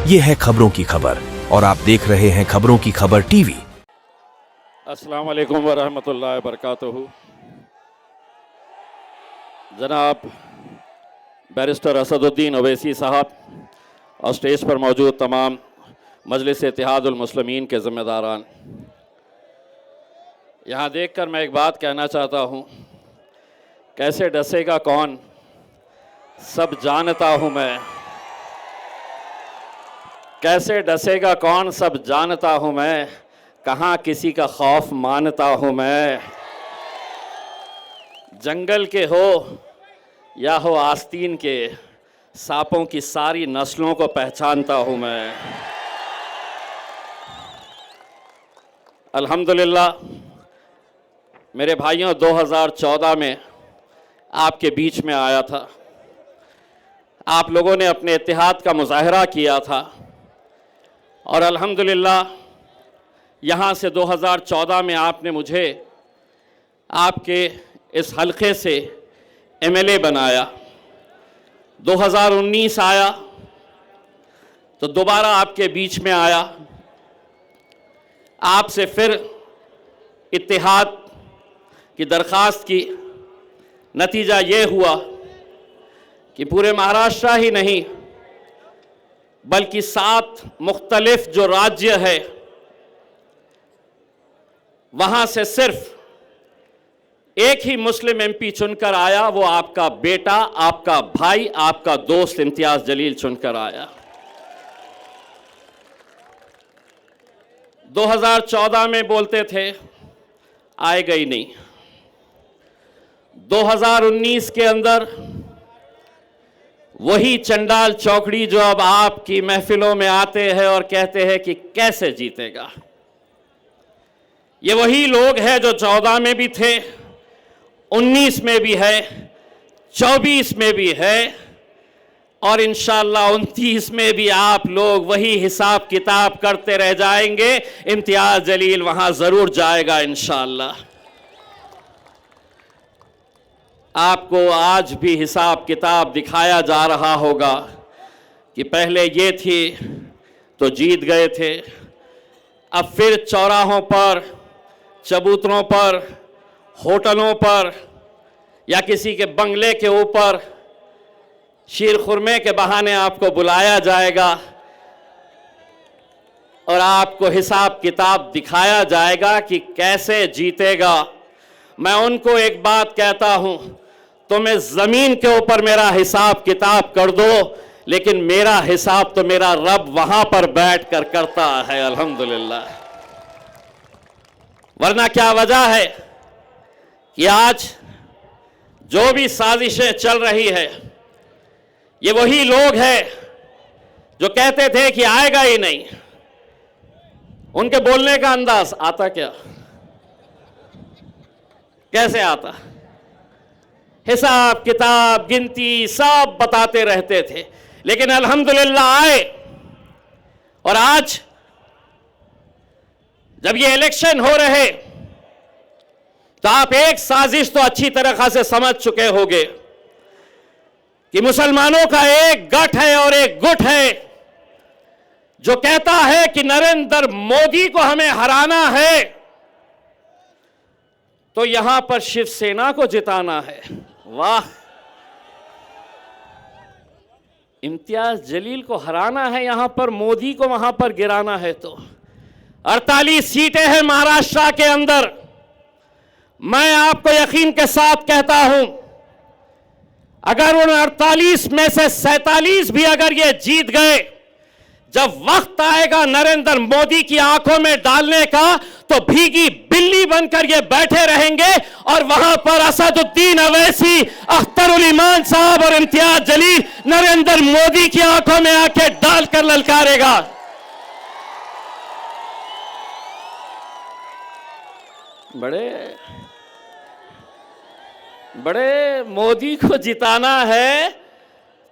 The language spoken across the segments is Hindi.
ये है खबरों की खबर और आप देख रहे हैं खबरों की खबर टीवी। अस्सलाम वालेकुम वरहमतुल्लाहि वबरकातुहू। जनाब बैरिस्टर असदुद्दीन ओवैसी साहब और स्टेज पर मौजूद तमाम मजलिस इत्तेहादुल मुस्लिमीन के ज़िम्मेदारान, यहाँ देखकर मैं एक बात कहना चाहता हूँ, कैसे डसेगा कौन सब जानता हूँ मैं, कैसे डसेगा कौन सब जानता हूँ मैं, कहाँ किसी का खौफ मानता हूँ मैं। जंगल के हो या हो आस्तीन के, सांपों की सारी नस्लों को पहचानता हूँ मैं। अल्हम्दुलिल्लाह मेरे भाइयों, 2014 में आपके बीच में आया था, आप लोगों ने अपने इत्तेहाद का मुजाहरा किया था और अल्हम्दुलिल्लाह यहाँ से 2014 में आपने मुझे आपके इस हलक़े से एमएलए बनाया। 2019 आया तो दोबारा आपके बीच में आया, आपसे फिर इत्तेहाद की दरख्वास्त की। नतीजा ये हुआ कि पूरे महाराष्ट्र ही नहीं बल्कि 7 मुख्तलिफ जो राज्य है वहाँ से सिर्फ एक ही मुस्लिम एमपी चुनकर आया, वो आपका बेटा, आपका भाई, आपका दोस्त इम्तियाज़ जलील चुनकर आया। 2014 में बोलते थे आएगा ही नहीं। 2019 के अंदर वही चंडाल चौकड़ी जो अब आपकी महफिलों में आते हैं और कहते हैं कि कैसे जीतेगा, ये वही लोग हैं जो 14 में भी थे, 19 में भी है, 24 में भी है और इंशाअल्लाह 29 में भी आप लोग वही हिसाब किताब करते रह जाएंगे। इम्तियाज़ जलील वहां जरूर जाएगा इंशाअल्लाह। आपको आज भी हिसाब किताब दिखाया जा रहा होगा कि पहले ये थी तो जीत गए थे, अब फिर चौराहों पर, चबूतरों पर, होटलों पर या किसी के बंगले के ऊपर शीर खुरमे के बहाने आपको बुलाया जाएगा और आपको हिसाब किताब दिखाया जाएगा कि कैसे जीतेगा। मैं उनको एक बात कहता हूं, तुम्हें ज़मीन के ऊपर मेरा हिसाब किताब कर दो, लेकिन मेरा हिसाब तो मेरा रब वहां पर बैठ कर करता है अल्हम्दुलिल्लाह। वरना क्या वजह है कि आज जो भी साजिशें चल रही है, ये वही लोग हैं जो कहते थे कि आएगा ही नहीं। उनके बोलने का अंदाज आता क्या, कैसे आता, हिसाब किताब गिनती सब बताते रहते थे, लेकिन अल्हम्दुलिल्लाह आए। और आज जब ये इलेक्शन हो रहे तो आप एक साजिश तो अच्छी तरह से समझ चुके होंगे कि मुसलमानों का एक गठ है और एक गुट है जो कहता है कि नरेंद्र मोदी को हमें हराना है तो यहां पर शिवसेना को जिताना है। वाह, इम्तियाज जलील को हराना है यहां पर, मोदी को वहां पर गिराना है। तो 48 सीटें हैं महाराष्ट्र के अंदर। मैं आपको यकीन के साथ कहता हूं, अगर उन 48 में से 47 भी अगर ये जीत गए, जब वक्त आएगा नरेंद्र मोदी की आंखों में डालने का, तो भीगी बिल्ली बनकर ये बैठे रहेंगे और वहां पर असदुद्दीन ओवैसी, अख्तरुल ईमान साहब और इम्तियाज जलील नरेंद्र मोदी की आंखों में आंखें डालकर ललकारेगा। बड़े मोदी को जिताना है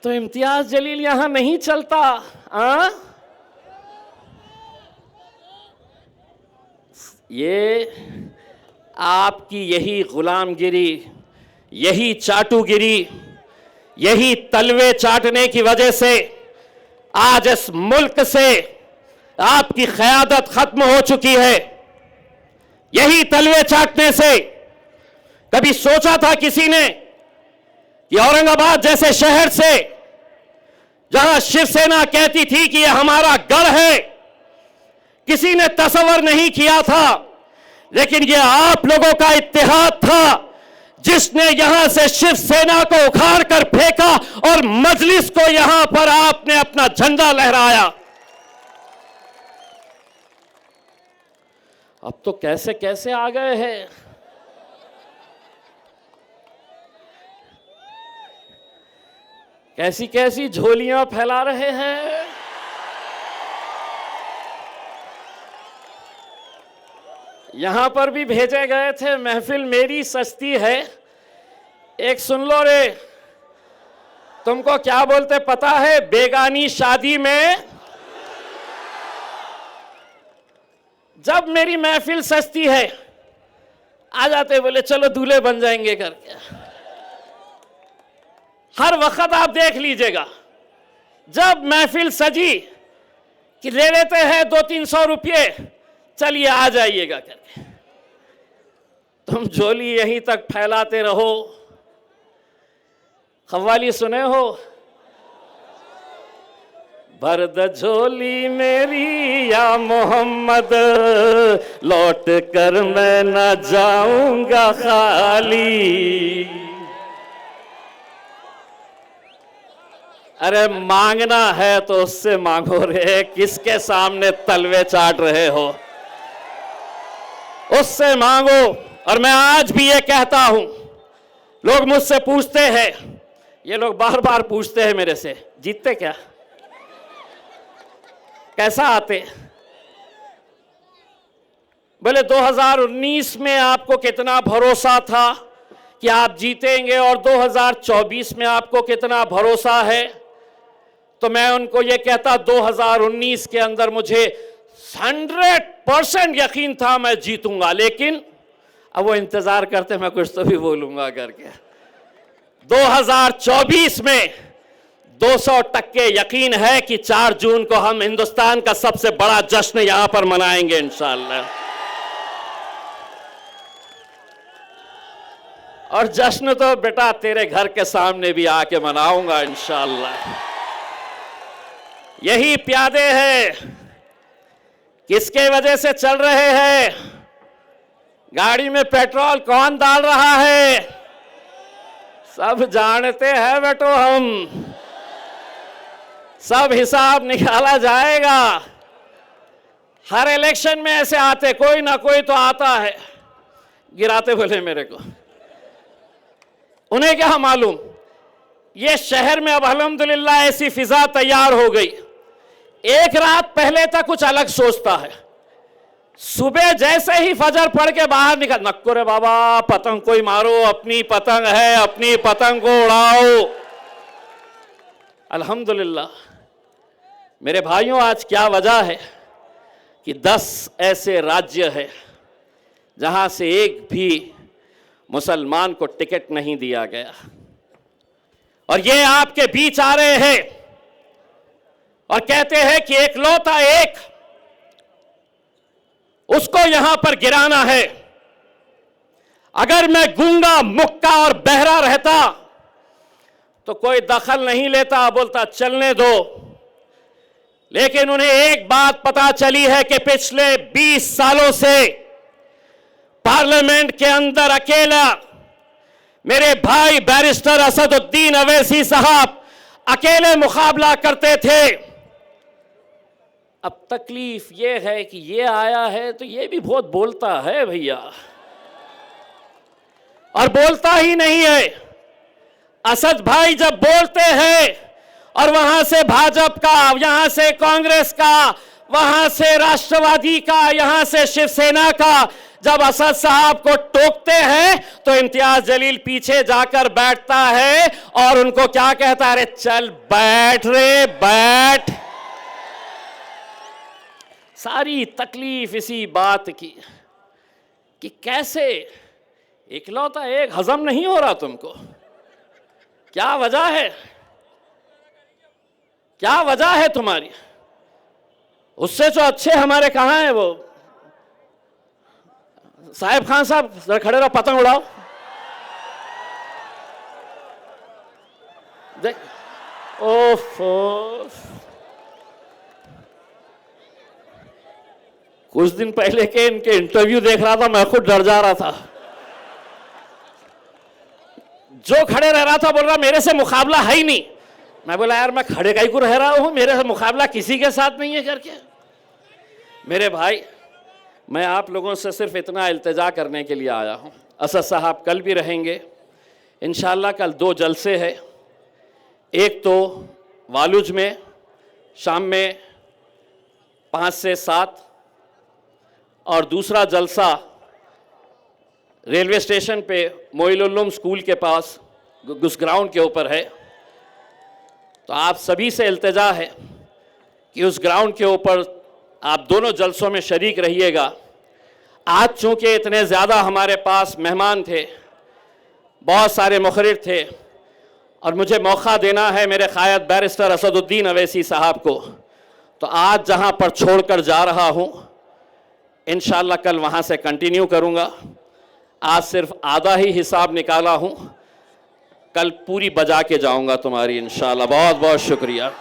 तो इम्तियाज जलील यहां नहीं चलता। ये आपकी यही गुलामगिरी, यही चाटुगिरी, यही तलवे चाटने की वजह से आज इस मुल्क से आपकी क़यादत खत्म हो चुकी है। यही तलवे चाटने से कभी सोचा था किसी ने कि औरंगाबाद जैसे शहर से, जहां शिवसेना कहती थी कि यह हमारा गढ़ है, किसी ने तस्वर नहीं किया था। लेकिन यह आप लोगों का इत्तेहाद था जिसने यहां से शिवसेना को उखाड़ कर फेंका और मजलिस को यहां पर आपने अपना झंडा लहराया। अब तो कैसे कैसे आ गए हैं। कैसी कैसी झोलियां फैला रहे हैं। यहां पर भी भेजे गए थे, महफिल मेरी सस्ती है। एक सुन लो रे, तुमको क्या बोलते पता है? बेगानी शादी में जब मेरी महफिल सस्ती है, आ जाते बोले चलो दूल्हे बन जाएंगे करके। हर वक्त आप देख लीजिएगा, जब महफिल सजी कि ले लेते हैं 200-300 रुपये, चलिए आ जाइएगा करके। तुम झोली यहीं तक फैलाते रहो। कव्वाली सुने हो? भर द झोली मेरी या मोहम्मद, लौट कर मैं न जाऊंगा खाली। अरे मांगना है तो उससे मांगो रे, किसके सामने तलवे चाट रहे हो? उससे मांगो। और मैं आज भी ये कहता हूं, लोग मुझसे पूछते हैं, ये लोग बार बार पूछते हैं मेरे से, जीतते क्या, कैसा आते? बोले 2019 में आपको कितना भरोसा था कि आप जीतेंगे और 2024 में आपको कितना भरोसा है? तो मैं उनको ये कहता, 2019 के अंदर मुझे 100% यकीन था मैं जीतूंगा, लेकिन अब वो इंतजार करते मैं कुछ तो भी बोलूंगा करके। 2024 में 200% यकीन है कि 4 जून को हम हिंदुस्तान का सबसे बड़ा जश्न यहां पर मनाएंगे इंशाअल्लाह। और जश्न तो बेटा तेरे घर के सामने भी आके मनाऊंगा इंशाअल्लाह। यही प्यादे हैं, किसके वजह से चल रहे हैं? गाड़ी में पेट्रोल कौन डाल रहा है? सब जानते हैं बेटो, हम सब हिसाब निकाला जाएगा। हर इलेक्शन में ऐसे आते, कोई ना कोई तो आता है गिराते बोले मेरे को। उन्हें क्या मालूम, ये शहर में अब अल्हम्दुलिल्लाह ऐसी फिजा तैयार हो गई। एक रात पहले तक कुछ अलग सोचता है, सुबह जैसे ही फजर पढ़ के बाहर निकल, नक्को रे बाबा पतंग कोई मारो, अपनी पतंग है, अपनी पतंग को उड़ाओ। अल्हम्दुलिल्लाह मेरे भाइयों, आज क्या वजह है कि 10 ऐसे राज्य है जहां से एक भी मुसलमान को टिकट नहीं दिया गया, और ये आपके बीच आ रहे हैं और कहते हैं कि एकलौता एक, उसको यहां पर गिराना है। अगर मैं गूंगा, मुक्का और बहरा रहता तो कोई दखल नहीं लेता, बोलता चलने दो। लेकिन उन्हें एक बात पता चली है कि पिछले 20 सालों से पार्लियामेंट के अंदर अकेला मेरे भाई बैरिस्टर असदुद्दीन अवैसी साहब अकेले मुकाबला करते थे। अब तकलीफ ये है कि ये आया है तो ये भी बहुत बोलता है भैया, और बोलता ही नहीं है। असद भाई जब बोलते हैं और वहां से भाजपा का, यहां से कांग्रेस का, वहां से राष्ट्रवादी का, यहां से शिवसेना का, जब असद साहब को टोकते हैं तो इम्तियाज जलील पीछे जाकर बैठता है और उनको क्या कहता है? अरे चल बैठ रे बैठ। सारी तकलीफ इसी बात की कि कैसे इकलौता एक हजम नहीं हो रहा तुमको, क्या वजह है? क्या वजह है तुम्हारी? उससे जो अच्छे हमारे कहाँ हैं वो? साहिब खान साहब जरा खड़े रहो, पतंग उड़ाओ। देख, ओफ, कुछ दिन पहले के इनके इंटरव्यू देख रहा था, मैं खुद डर जा रहा था। जो खड़े रह रहा था बोल रहा मेरे से मुकाबला है ही नहीं। मैं बोला यार मैं खड़े का ही को रह रहा हूं, मेरे से मुकाबला किसी के साथ नहीं है करके। मेरे भाई, मैं आप लोगों से सिर्फ इतना इल्तिजा करने के लिए आया हूं। असद साहब कल भी रहेंगे इंशाअल्लाह। कल 2 जलसे हैं, एक तो वालुज में शाम में 5 से 7 और दूसरा जलसा रेलवे स्टेशन पे मोइनुल स्कूल के पास उस ग्राउंड के ऊपर है। तो आप सभी से इल्तिजा है कि उस ग्राउंड के ऊपर आप दोनों जलसों में शरीक रहिएगा। आज चूँकि इतने ज़्यादा हमारे पास मेहमान थे, बहुत सारे मुखरिर थे, और मुझे मौका देना है मेरे क़ायद बैरिस्टर असदुद्दीन अवैसी साहब को, तो आज जहाँ पर छोड़कर जा रहा हूँ इंशाअल्लाह कल वहाँ से कंटिन्यू करूँगा। आज सिर्फ आधा ही हिसाब निकाला हूँ, कल पूरी बजा के जाऊँगा तुम्हारी इंशाअल्लाह। बहुत बहुत शुक्रिया।